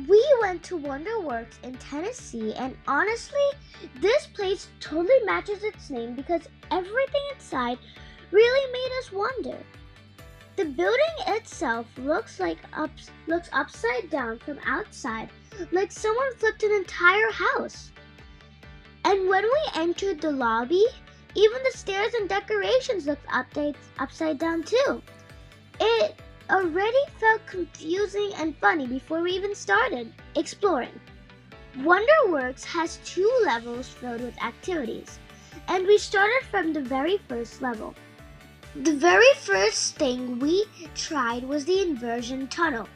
We went to WonderWorks in Tennessee, and honestly, this place totally matches its name because everything inside really made us wonder. The building itself looks upside down from outside, like someone flipped an entire house. And when we entered the lobby, even the stairs and decorations looked upside down too. It already felt confusing and funny before we even started exploring. WonderWorks has 2 levels filled with activities, and we started from the very first level. The very first thing we tried was the inversion tunnel.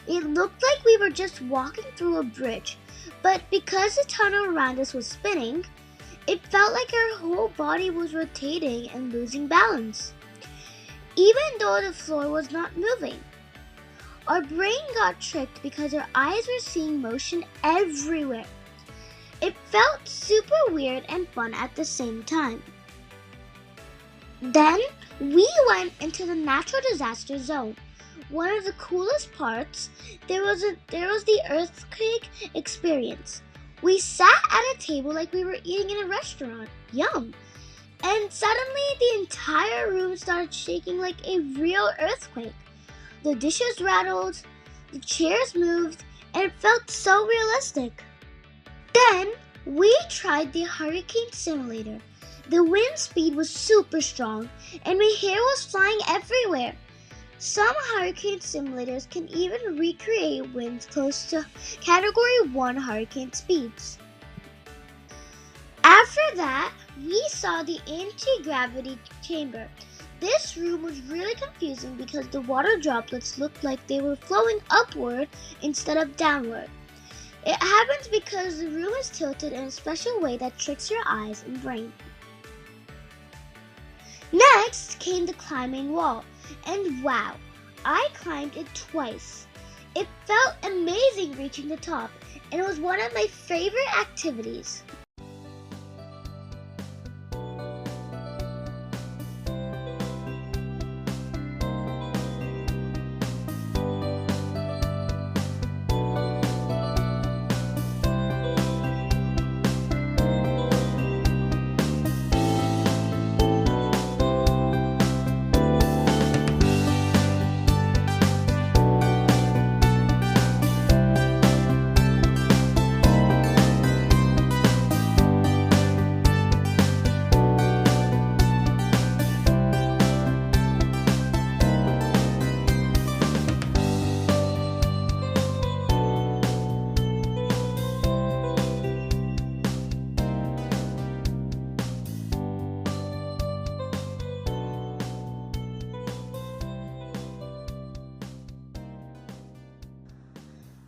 It looked like we were just walking through a bridge, but because the tunnel around us was spinning, it felt like our whole body was rotating and losing balance, even though the floor was not moving. Our brain got tricked because our eyes were seeing motion everywhere. It felt super weird and fun at the same time. Then we went into the natural disaster zone. One of the coolest parts, there was the earthquake experience. We sat at a table like we were eating in a restaurant. Yum! And suddenly the entire room started shaking like a real earthquake. The dishes rattled, the chairs moved, and it felt so realistic. Then we tried the hurricane simulator. The wind speed was super strong, and my hair was flying everywhere. Some hurricane simulators can even recreate winds close to Category 1 hurricane speeds. After that, we saw the anti-gravity chamber. This room was really confusing because the water droplets looked like they were flowing upward instead of downward. It happens because the room is tilted in a special way that tricks your eyes and brain. Next came the climbing wall, and wow, I climbed it twice. It felt amazing reaching the top, and it was one of my favorite activities.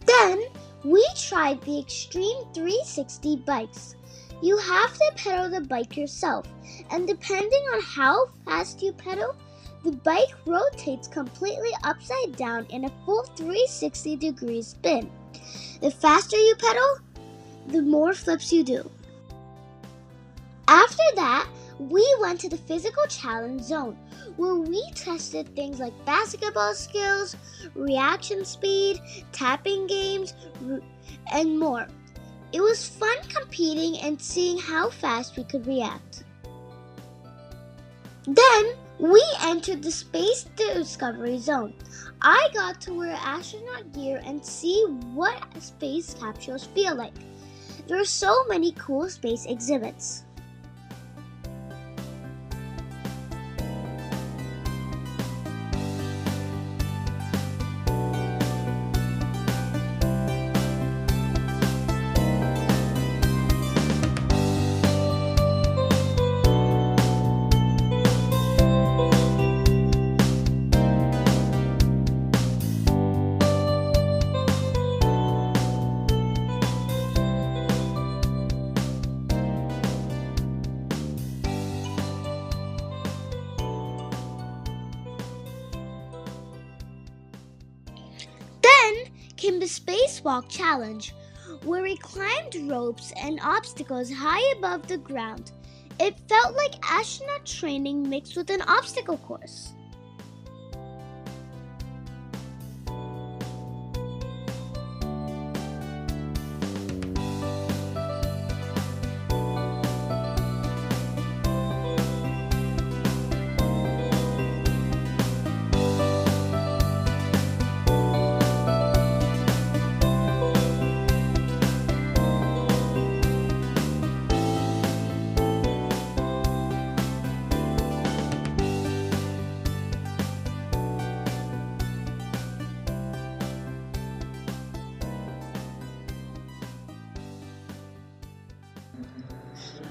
Then we tried the Extreme 360 bikes. You have to pedal the bike yourself, and depending on how fast you pedal, the bike rotates completely upside down in a full 360-degree spin. The faster you pedal, the more flips you do. After that, we went to the physical challenge zone, where we tested things like basketball skills, reaction speed, tapping games, and more. It was fun competing and seeing how fast we could react. Then we entered the space discovery zone. I got to wear astronaut gear and see what space capsules feel like. There are so many cool space exhibits. Came the Spacewalk Challenge, where we climbed ropes and obstacles high above the ground. It felt like astronaut training mixed with an obstacle course.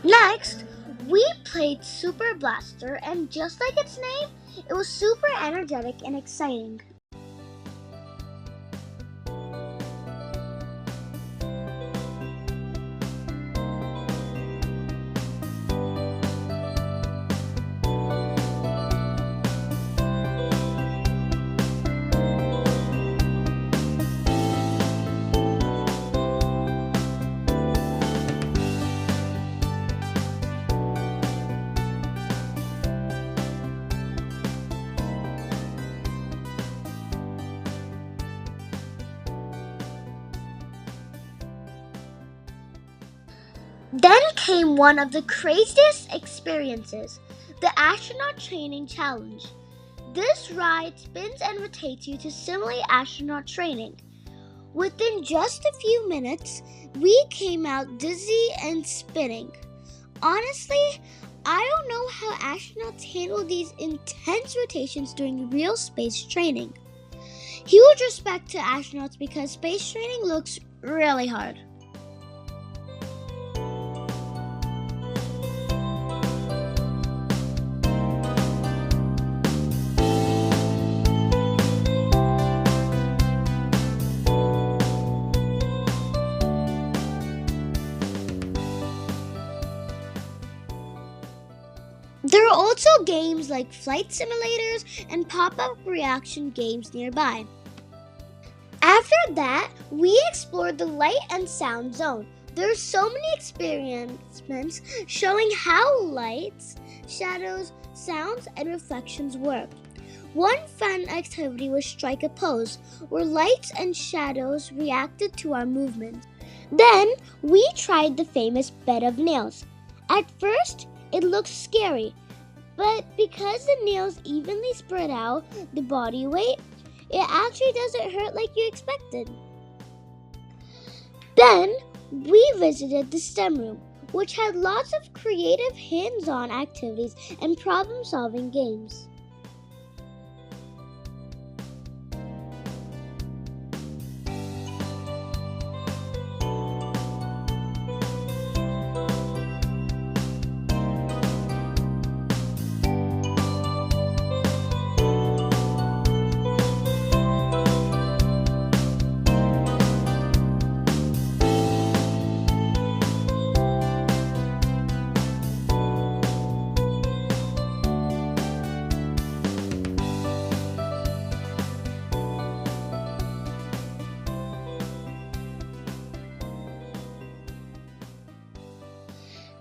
Next, we played Super Blaster, and just like its name, it was super energetic and exciting. Then came one of the craziest experiences, the astronaut training challenge. This ride spins and rotates you to simulate astronaut training. Within just a few minutes, we came out dizzy and spinning. Honestly, I don't know how astronauts handle these intense rotations during real space training. Huge respect to astronauts because space training looks really hard. There are also games like flight simulators and pop-up reaction games nearby. After that, we explored the light and sound zone. There are so many experiments showing how lights, shadows, sounds, and reflections work. One fun activity was strike a pose, where lights and shadows reacted to our movements. Then, we tried the famous bed of nails. At first, it looked scary, but because the nails evenly spread out the body weight, it actually doesn't hurt like you expected. Then, we visited the STEM room, which had lots of creative hands-on activities and problem-solving games.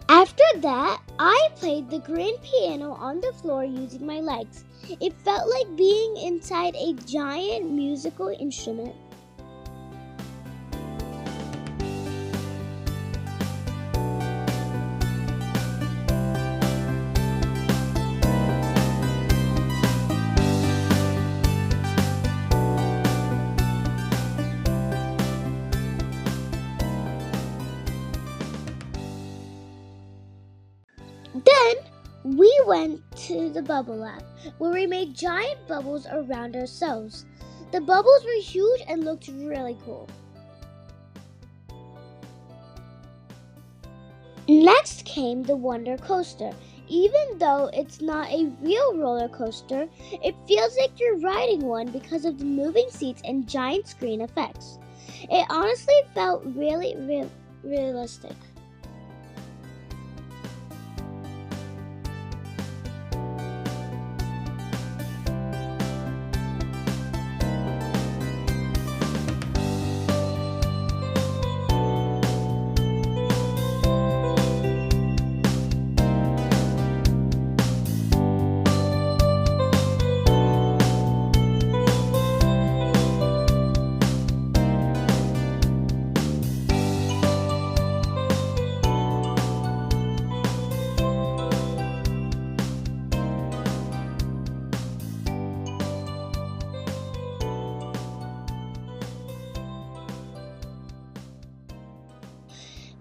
After that, I played the grand piano on the floor using my legs. It felt like being inside a giant musical instrument. Then we went to the bubble lab, where we made giant bubbles around ourselves. The bubbles were huge and looked really cool. Next came the Wonder Coaster. Even though it's not a real roller coaster, it feels like you're riding one because of the moving seats and giant screen effects. It honestly felt really realistic.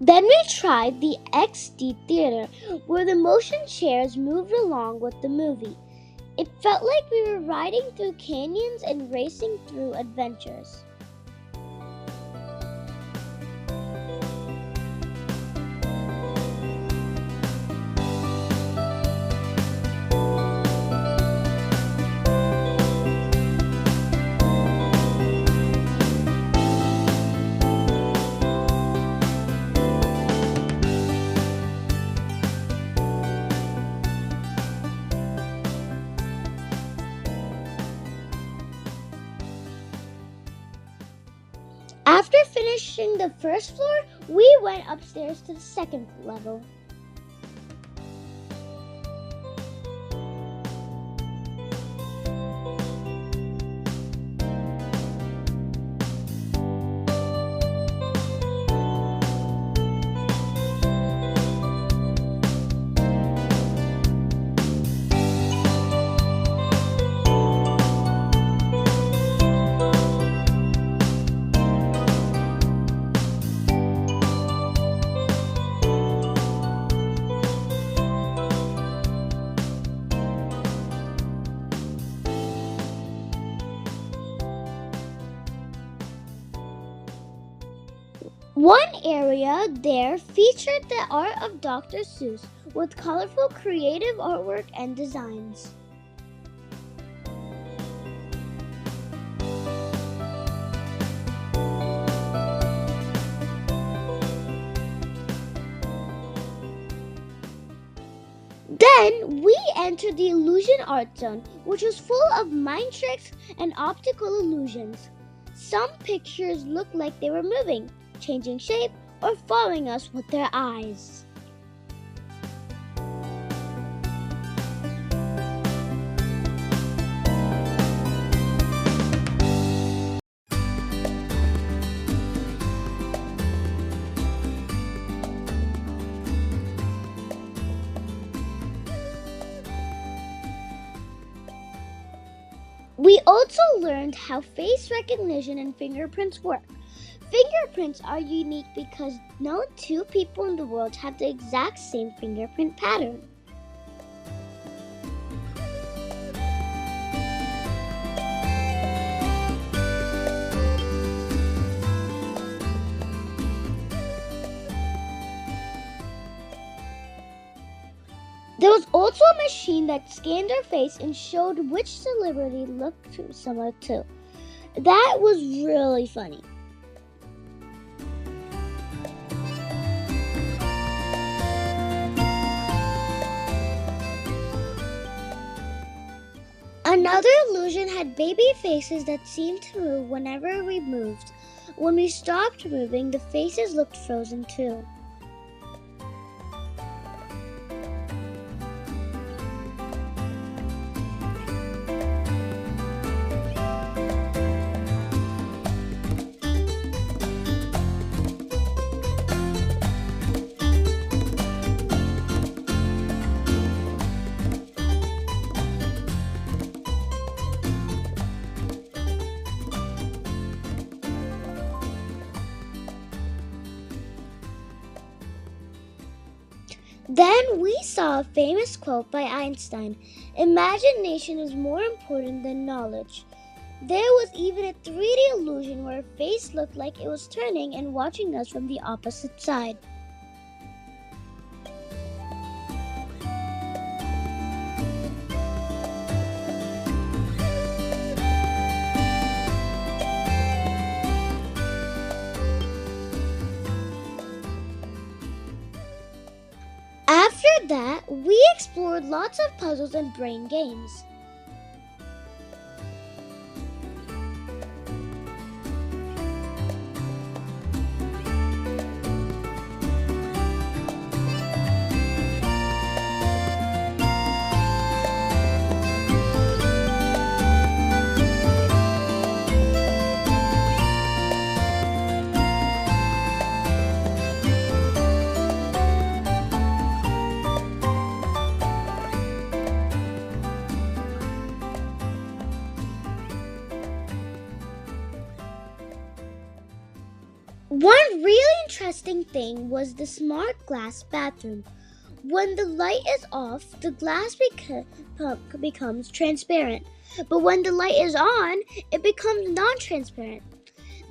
Then we tried the XD Theater, where the motion chairs moved along with the movie. It felt like we were riding through canyons and racing through adventures. After finishing the first floor, we went upstairs to the second level. One area there featured the art of Dr. Seuss with colorful creative artwork and designs. Then we entered the illusion art zone, which was full of mind tricks and optical illusions. Some pictures looked like they were moving, changing shape, or following us with their eyes. We also learned how face recognition and fingerprints work. Fingerprints are unique because no two people in the world have the exact same fingerprint pattern. There was also a machine that scanned our face and showed which celebrity looked similar to. That was really funny. Another illusion had baby faces that seemed to move whenever we moved. When we stopped moving, the faces looked frozen too. Then we saw a famous quote by Einstein: "Imagination is more important than knowledge." There was even a 3D illusion where a face looked like it was turning and watching us from the opposite side. After that, we explored lots of puzzles and brain games. One really interesting thing was the smart glass bathroom. When the light is off, the glass becomes transparent. But when the light is on, it becomes non-transparent.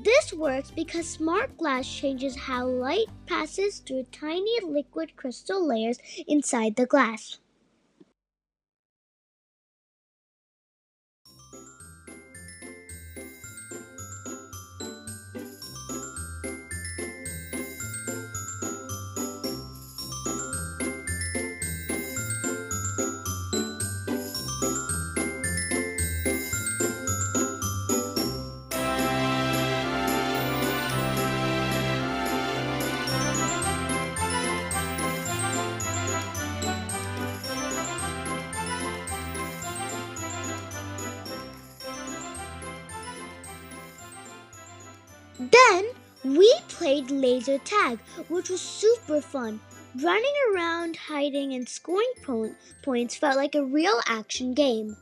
This works because smart glass changes how light passes through tiny liquid crystal layers inside the glass. Then we played laser tag, which was super fun. Running around, hiding, and scoring points felt like a real action game.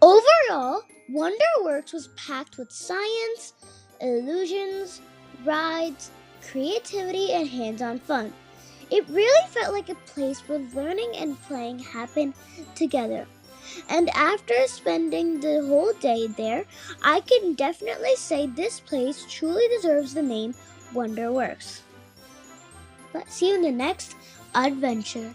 Overall, WonderWorks was packed with science, illusions, rides, creativity, and hands-on fun. It really felt like a place where learning and playing happen together. And after spending the whole day there, I can definitely say this place truly deserves the name WonderWorks. Let's see you in the next adventure.